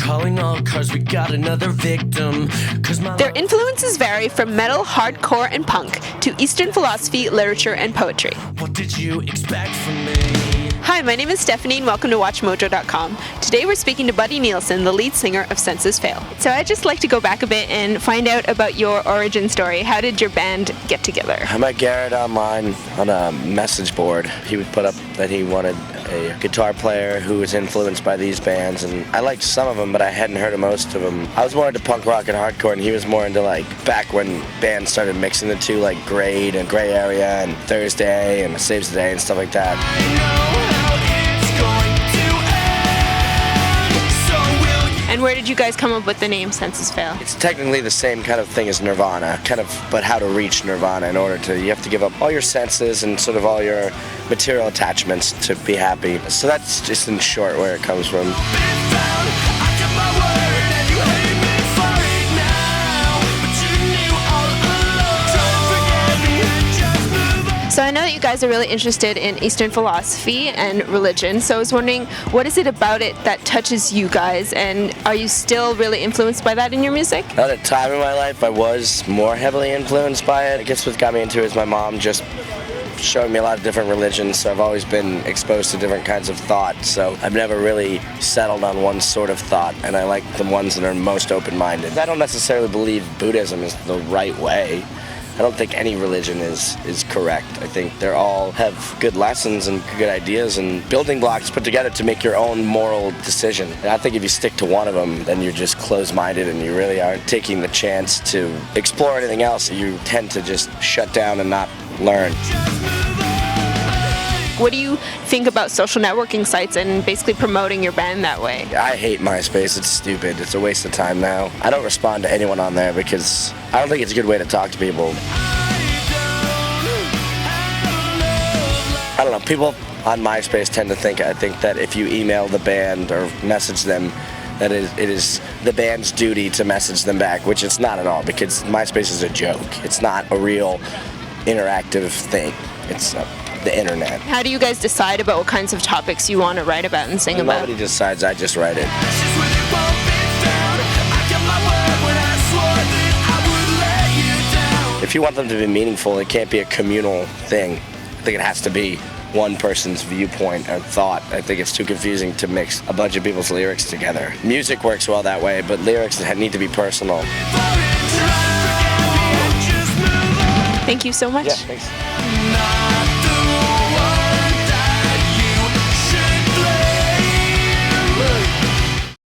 calling all cars, we got another victim. Their influences vary from metal, hardcore, and punk to Eastern philosophy, literature, and poetry. What did you expect from me? Hi, my name is Stephanie and welcome to WatchMojo.com. Today we're speaking to Buddy Nielsen, the lead singer of Senses Fail. So I'd just like to go back a bit and find out about your origin story. How did your band get together? I met Garrett online on a message board. He would put up that he wanted a guitar player who was influenced by these bands, and I liked some of them, but I hadn't heard of most of them. I was more into punk rock and hardcore, and he was more into back when bands started mixing the two, like Grade and Gray Area and Thursday and Saves the Day and stuff like that. And where did you guys come up with the name Senses Fail? It's technically the same kind of thing as Nirvana, but how to reach Nirvana you have to give up all your senses and sort of all your material attachments to be happy. So that's just in short where it comes from. So I know that you guys are really interested in Eastern philosophy and religion, so I was wondering, what is it about it that touches you guys, and are you still really influenced by that in your music? At a time in my life, I was more heavily influenced by it. I guess what got me into it is my mom just showing me a lot of different religions, so I've always been exposed to different kinds of thought, so I've never really settled on one sort of thought, and I like the ones that are most open-minded. I don't necessarily believe Buddhism is the right way. I don't think any religion is correct. I think they all have good lessons and good ideas and building blocks put together to make your own moral decision. And I think if you stick to one of them, then you're just closed-minded and you really aren't taking the chance to explore anything else. You tend to just shut down and not learn. What do you think about social networking sites and basically promoting your band that way? I hate MySpace. It's stupid. It's a waste of time now. I don't respond to anyone on there because I don't think it's a good way to talk to people. I don't know. People on MySpace tend to think, I think that if you email the band or message them, that it is the band's duty to message them back, which it's not at all because MySpace is a joke. It's not a real interactive thing. It's the internet. How do you guys decide about what kinds of topics you want to write about and sing about? Nobody decides, I just write it. If you want them to be meaningful, it can't be a communal thing. I think it has to be one person's viewpoint or thought. I think it's too confusing to mix a bunch of people's lyrics together. Music works well that way, but lyrics need to be personal. Thank you so much. Yeah, thanks.